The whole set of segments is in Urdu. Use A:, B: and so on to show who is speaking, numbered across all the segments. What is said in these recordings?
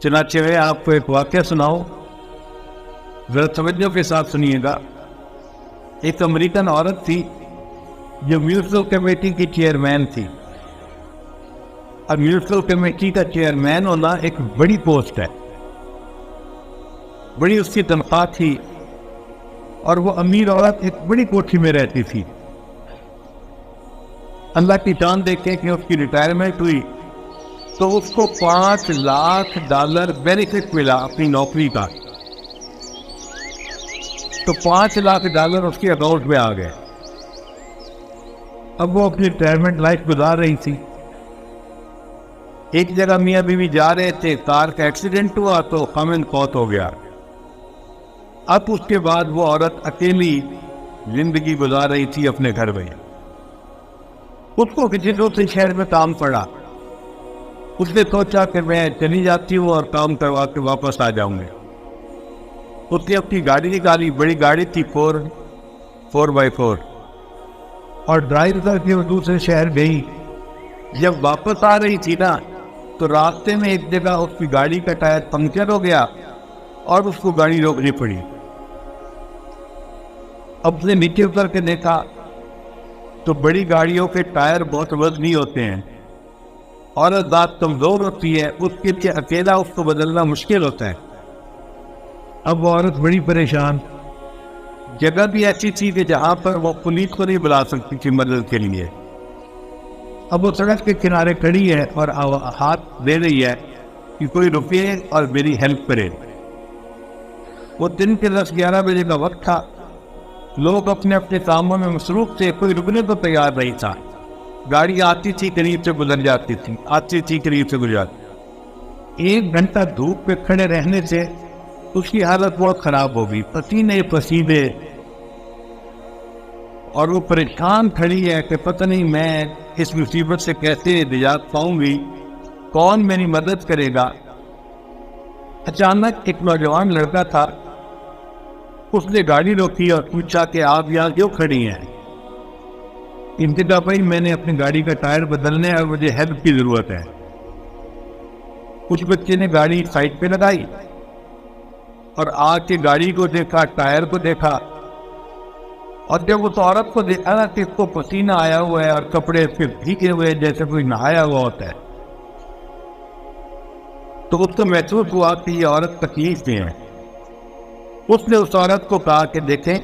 A: چنانچہ میں آپ کو ایک واقعہ سناؤں، ذرا توجہ کے ساتھ سنیے گا۔ ایک امریکن عورت تھی جو میونسپل کمیٹی کی چیئرمین تھی، اور میونسپل کمیٹی کا چیئرمین ہونا ایک بڑی پوسٹ ہے، بڑی اس کی تنخواہ تھی، اور وہ امیر عورت ایک بڑی کوٹھی میں رہتی تھی۔ اللہ کی جان دیکھیں کہ اس کی ریٹائرمنٹ ہوئی تو اس کو $5 لاکھ بینیفٹ ملا اپنی نوکری کا، تو $5 لاکھ اس کے اکاؤنٹ میں آ گئے۔ اب وہ اپنی ریٹائرمنٹ لائف گزار رہی تھی۔ ایک جگہ میاں بیوی جا رہے تھے، کار کا ایکسیڈنٹ ہوا تو خامند فوت ہو گیا۔ اب اس کے بعد وہ عورت اکیلی زندگی گزار رہی تھی اپنے گھر میں۔ اس کو کسی دوسرے شہر میں کام پڑا۔ اس نے سوچا کہ میں چلی جاتی ہوں اور کام کروا کے واپس آ جاؤں گی۔ اس نے اپنی گاڑی نکالی، بڑی گاڑی تھی 4x4، اور ڈرائیو کر کے وہ دوسرے شہر گئی۔ جب واپس آ رہی تھی نا تو راستے میں ایک جگہ اس کی گاڑی کا ٹائر پنکچر ہو گیا اور اس کو گاڑی روکنی پڑی۔ اب اس نے نیچے اتر کے دیکھا تو بڑی گاڑیوں کے ٹائر بہت وزنی ہوتے ہیں، عورت ذات کمزور ہوتی ہے، اس کے لیے اکیلا اس کو بدلنا مشکل ہوتا ہے۔ اب وہ عورت بڑی پریشان، جگہ بھی ایسی تھی کہ جہاں پر وہ پولیس کو نہیں بلا سکتی تھی مدد کے لیے۔ اب وہ سڑک کے کنارے کھڑی ہے اور ہاتھ دے رہی ہے کہ کوئی رکے اور میری ہیلپ کرے۔ وہ دن کے 10-11 بجے کا وقت تھا، لوگ اپنے اپنے کاموں میں مصروف تھے، کوئی رکنے کو تیار نہیں تھا۔ گاڑی آتی تھی قریب سے گزر جاتی تھی، آتی تھی قریب سے گزر جاتی۔ 1 گھنٹہ دھوپ پہ کھڑے رہنے سے اس کی حالت بہت خراب ہو گئی، پسینے پسینے، اور وہ پریشان کھڑی ہے کہ پتہ نہیں میں اس مصیبت سے کیسے نجات پاؤں گی، کون میری مدد کرے گا۔ اچانک ایک نوجوان لڑکا تھا، اس نے گاڑی روکی اور پوچھا کہ آپ یہاں کیوں کھڑی ہیں؟ انتہا بھائی میں نے اپنی گاڑی کا ٹائر بدلنے اور مجھے ہیلپ کی ضرورت ہے۔ اس بچے نے گاڑی سائڈ پہ لگائی اور آ کے گاڑی کو دیکھا، ٹائر کو دیکھا، اور جب اس عورت کو دیکھا نا کہ اس کو پسینہ آیا ہوا ہے اور کپڑے اس کے بھیگے ہوئے جیسے کوئی نہایا ہوا ہوتا ہے، تو اس کو محسوس ہوا کہ یہ عورت تکلیف میں ہے۔ اس نے اس عورت کو کہا کہ دیکھیں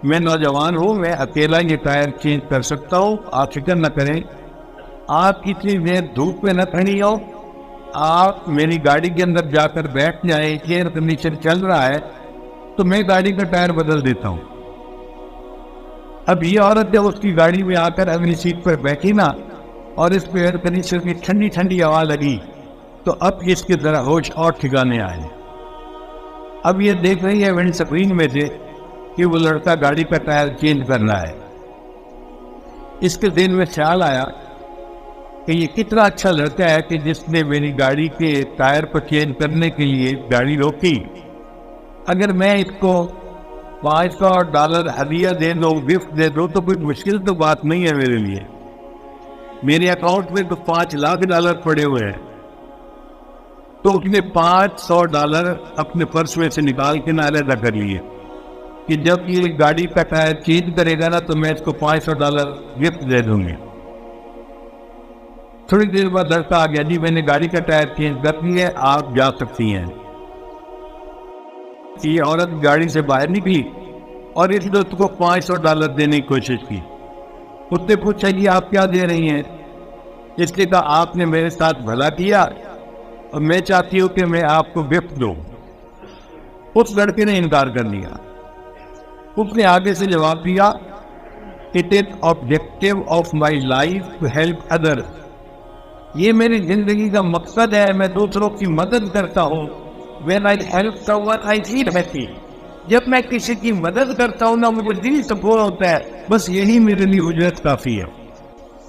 A: میں نوجوان ہوں، میں اکیلا یہ ٹائر چینج کر سکتا ہوں، آپ فکر نہ کریں، آپ اتنی دیر دھوپ میں نہ کھڑی ہو، آپ میری گاڑی کے اندر جا کر بیٹھ جائیں، ایئر کنڈیشن چل رہا ہے تو میں گاڑی کا ٹائر بدل دیتا ہوں۔ اب یہ عورت جب اس کی گاڑی میں آ کر اگلی سیٹ پر بیٹھی نا اور اس پہ ایئر کنڈیشن کی ٹھنڈی ٹھنڈی ہوا لگی تو اب اس کے ذرا ہوش اور ٹھکانے آئے۔ اب یہ دیکھ رہی ہے ونڈ سکرین میں سے کہ وہ لڑکا گاڑی کا ٹائر چینج کر رہا ہے۔ اس کے ذہن میں خیال آیا کہ یہ کتنا اچھا لڑکا ہے کہ جس نے میری گاڑی کے ٹائر کو چینج کرنے کے لیے گاڑی روکی۔ اگر میں اس کو $500 ہدیہ دے دوں، گفٹ دے دوں، تو کوئی مشکل تو بات نہیں ہے میرے لیے۔ میرے اکاؤنٹ میں تو $5 لاکھ پڑے ہوئے ہیں۔ تو اس نے $500 اپنے پرس میں سے نکال کے نہ علیحدہ کر لیے کہ جب یہ گاڑی کا ٹائر چینج کرے گا نا تو میں اس کو $500 گفٹ دے دوں گی۔ تھوڑی دیر بعد لڑکا آ گیا، جی میں نے گاڑی کا ٹائر چینج کر لی ہے، آپ جا سکتی ہیں۔ یہ عورت گاڑی سے باہر نکلی اور اس نے اس کو $500 دینے کی کوشش کی۔ اس نے پوچھا جی آپ کیا دے رہی ہیں؟ اس نے کہا آپ نے میرے ساتھ بھلا کیا اور میں چاہتی ہوں کہ میں آپ کو گفٹ دوں۔ اس لڑکے نے انکار کر دیا۔ اس نے آگے سے جواب دیا، "It is objective of my life to help others." یہ میری زندگی کا مقصد ہے، میں دوسروں کی مدد کرتا ہوں۔ When I help someone I feel happy. جب میں کسی کی مدد کرتا ہوں نا مجھے دل سکون ہوتا ہے، بس یہی میرے لیے اجرت کافی ہے۔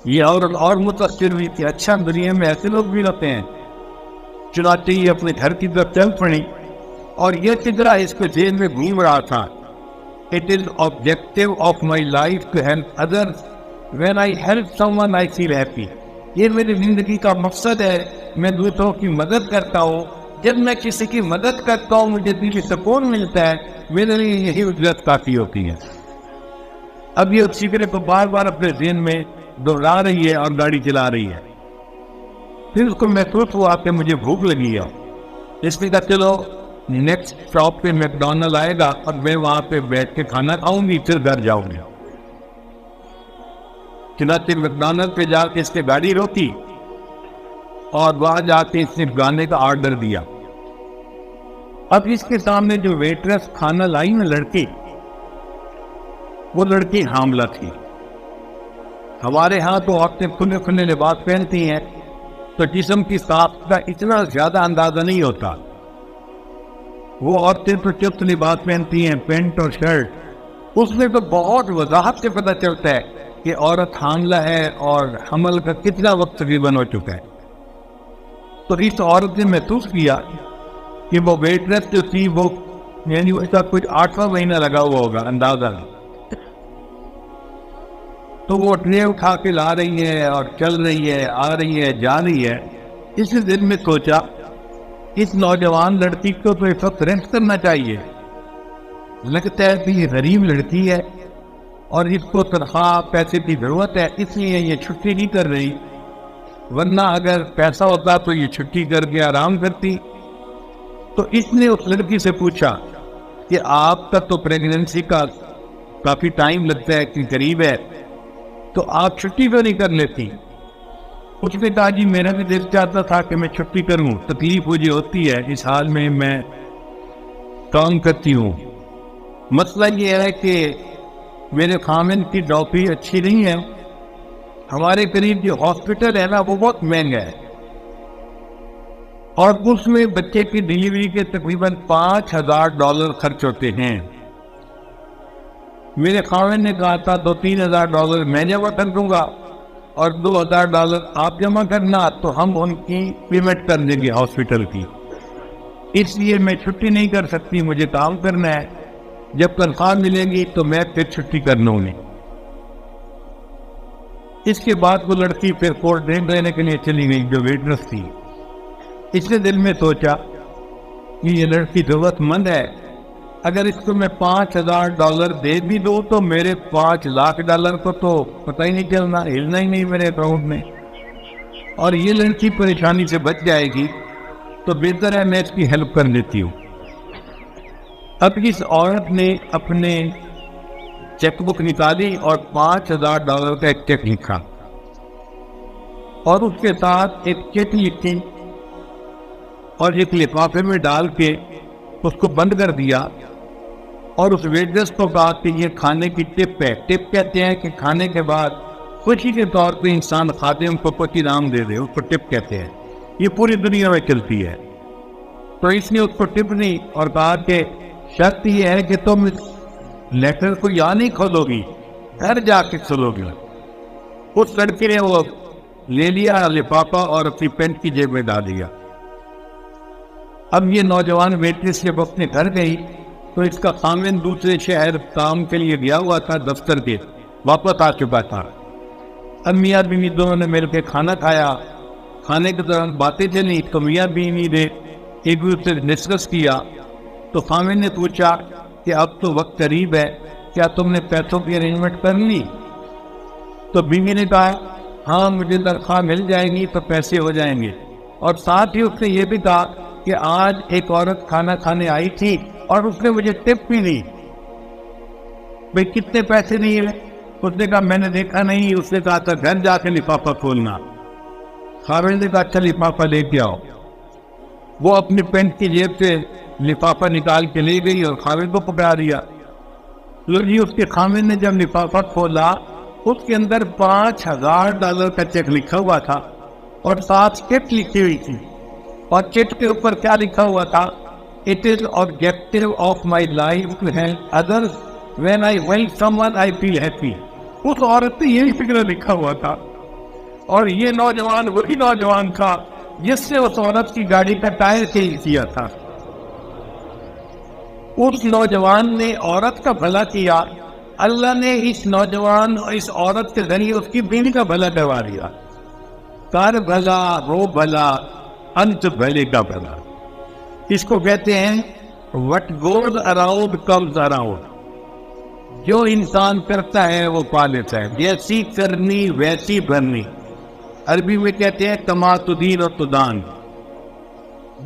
A: یہ اور متاثر ہوئی کہ اچھا دنیا میں ایسے لوگ بھی رہتے ہیں۔ چنانچہ یہ اپنے گھر کی طرف چل پڑی اور یہ فکرہ اس کے ذہن میں گھوم رہا تھا، "It is objective of my life to help others. When I help someone I feel happy." یہ میری زندگی کا مقصد ہے، میں دوسروں کی مدد کرتا ہوں، جب میں کسی کی مدد کرتا ہوں مجھے دلی سکون ملتا ہے، میرے لیے یہی اجرت کافی ہوتی ہے۔ اب یہ فکرے کو بار بار اپنے ذہن میں دہرا رہی ہے اور گاڑی چلا رہی ہے۔ پھر اس کو محسوس ہوا کہ مجھے بھوک لگی ہے، اس نے کہا چلو نیکسٹ اسٹاپ پہ میکڈونلڈ آئے گا اور میں وہاں پہ بیٹھ کے کھانا کھاؤں گی، پھر گھر جاؤں گی۔ چنانچہ میکڈونلڈ پہ جا کے اس نے گاڑی روکی اور وہاں جا کے اس نے گانے کا آرڈر دیا۔ اب اس کے سامنے جو ویٹرس کھانا لائی نا لڑکی، وہ لڑکی حاملہ تھی۔ ہمارے ہاں تو عورتیں کھلے کھلے لباس پہنتی ہیں تو جسم کی ساخت کا اتنا زیادہ اندازہ نہیں ہوتا، وہ عورتیں تو چپت لباس پہنتی ہیں، پینٹ اور شرٹ، اس میں تو بہت وضاحت سے پتہ چلتا ہے کہ عورت حاملہ ہے اور حمل کا کتنا وقت تقریباً ہو چکا ہے۔ تو اس عورت نے محسوس کیا کہ وہ ویٹرس جو تھی وہ یعنی اس کا کچھ 8واں مہینہ لگا ہوا ہوگا اندازہ نہیں۔ تو وہ ٹرے اٹھا کے لا رہی ہے اور چل رہی ہے، آ رہی ہے، جا رہی ہے۔ اس دل میں سوچا اس نوجوان لڑکی کو تو اس وقت ریسٹ کرنا چاہیے، لگتا ہے کہ یہ غریب لڑکی ہے اور اس کو تنخواہ پیسے کی ضرورت ہے، اس لیے یہ چھٹی نہیں کر رہی، ورنہ اگر پیسہ ہوتا تو یہ چھٹی کر کے آرام کرتی۔ تو اس نے اس لڑکی سے پوچھا کہ آپ کا تو پریگننسی کا کافی ٹائم لگتا ہے کہ قریب ہے، تو آپ چھٹی کیوں نہیں کر لیتی؟ اس نے کہا جی میرا بھی دل چاہتا تھا کہ میں چھٹی کروں، تکلیف مجھے ہوتی ہے، اس حال میں کام کرتی ہوں۔ مسئلہ یہ ہے کہ میرے خامن کی ڈاکٹری اچھی نہیں ہے، ہمارے قریب جو ہاسپٹل ہے نا وہ بہت مہنگا ہے، اور اس میں بچے کی ڈیلیوری کے تقریباً $5000 خرچ ہوتے ہیں۔ میرے خامن نے کہا تھا $2-3 ہزار میں جمع کر دوں گا اور $2000 آپ جمع کرنا، تو ہم ان کی پیمنٹ کر دیں گے ہاسپٹل کی، اس لیے میں چھٹی نہیں کر سکتی، مجھے کام کرنا ہے، جب تنخواہ ملے گی تو میں پھر چھٹی کر لوں گی۔ اس کے بعد وہ لڑکی پھر کولڈ ڈرنک لینے کے لیے چلی گئی جو ویٹرس تھی۔ اس نے دل میں سوچا کہ یہ لڑکی ضرورت مند ہے، اگر اس کو میں $5000 دے بھی دوں تو میرے $5,00,000 کو تو پتہ ہی نہیں چلنا، ہلنا ہی نہیں میرے اکاؤنٹ میں، اور یہ لڑکی پریشانی سے بچ جائے گی، تو بہتر ہے میں اس کی ہیلپ کر دیتی ہوں۔ اب اس عورت نے اپنے چیک بک نکالی اور $5000 کا ایک چیک لکھا اور اس کے ساتھ ایک چٹ لکھی اور ایک لفافے میں ڈال کے اس کو بند کر دیا، اور اس ویٹرس کو کہا کہ یہ کھانے کی ٹپ ہے۔ ٹپ کہتے ہیں کہ کھانے کے بعد خوشی کے طور پہ انسان خادم کو کچھ انعام دے دے، اس کو ٹپ کہتے ہیں، یہ پوری دنیا میں چلتی ہے۔ تو اس نے اس کو ٹپ دی اور کہا کہ شرط یہ ہے کہ تم اس لیٹر کو یہاں نہیں کھولو گی، گھر جا کے کھولو گی۔ اس لڑکی نے وہ لے لیا لفافہ اور اپنی پینٹ کی جیب میں ڈال دیا۔ اب یہ نوجوان ویٹرس جب اپنے گھر گئی تو اس کا خامن دوسرے شہر کام کے لیے گیا ہوا تھا، دفتر کے واپس آ چکا تھا۔ اب میاں بیوی دونوں نے مل کے کھانا کھایا، کھانے کے دوران باتیں چلی تو میاں بیوی نے ایک دوسرے سے ڈسکس کیا، تو خامن نے پوچھا کہ اب تو وقت قریب ہے، کیا تم نے پیسوں کی ارینجمنٹ کر لی؟ تو بیوی نے کہا ہاں مجھے تنخواہ مل جائے گی تو پیسے ہو جائیں گے، اور ساتھ ہی اس نے یہ بھی کہا کہ آج ایک عورت کھانا کھانے آئی تھی اور اس نے مجھے ٹپ بھی دی۔ بھئی کتنے پیسے نہیں ہے؟ اس نے کہا میں نے دیکھا نہیں، اس نے کہا تھا گھر جا کے لفافہ کھولنا۔ خامن نے کہا اچھا لفافہ لے کے آؤ۔ وہ اپنی پینٹ کی جیب سے لفافہ نکال کے لے گئی اور خامن کو پکڑا دیا۔ جی اس کے خامن نے جب لفافہ کھولا اس کے اندر $5000 کا چیک لکھا ہوا تھا اور ساتھ چٹ لکھی ہوئی تھی، اور چٹ کے اوپر کیا لکھا ہوا تھا؟ It is objective of my life to help others. When I help someone, I feel happy. اس عورت نے یہی فکر لکھا ہوا تھا، اور یہ نوجوان وہی نوجوان تھا جس سے اس عورت کی گاڑی کا ٹائر چینج کیا تھا۔ اس نوجوان نے عورت کا بھلا کیا، اللہ نے اس نوجوان اور اس عورت کے ذریعے اس کی بیوی کا بھلا کروا دیا۔ کر بھلا ہو بھلا انت بھلے کا بھلا. اس کو کہتے ہیں what goes around comes around. جو انسان کرتا ہے وہ پا لیتا ہے. جیسی کرنی ویسی بھرنی. عربی میں کہتے ہیں کما تدین و تدان.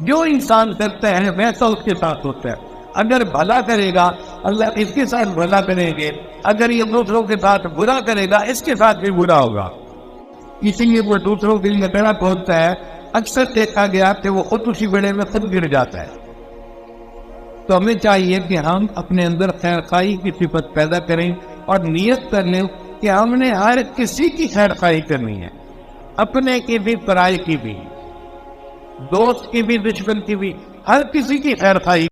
A: جو انسان کرتا ہے ویسا اس کے ساتھ ہوتا ہے. اگر بھلا کرے گا اللہ اس کے ساتھ بھلا کریں گے، اگر یہ دوسروں کے ساتھ برا کرے گا اس کے ساتھ بھی برا ہوگا. اسی لیے وہ دوسروں کے لیے بیڑا پہنچتا ہے. اکثر دیکھا گیا کہ وہ خود اسی بیڑے میں خود گر جاتا ہے. تو ہمیں چاہیے کہ ہم اپنے اندر خیر خواہی کی صفت پیدا کریں اور نیت کر لیں کہ ہم نے ہر کسی کی خیر خواہی کرنی ہے، اپنے کی بھی پرائے کی بھی، دوست کی بھی دشمن کی بھی، ہر کسی کی خیر خواہی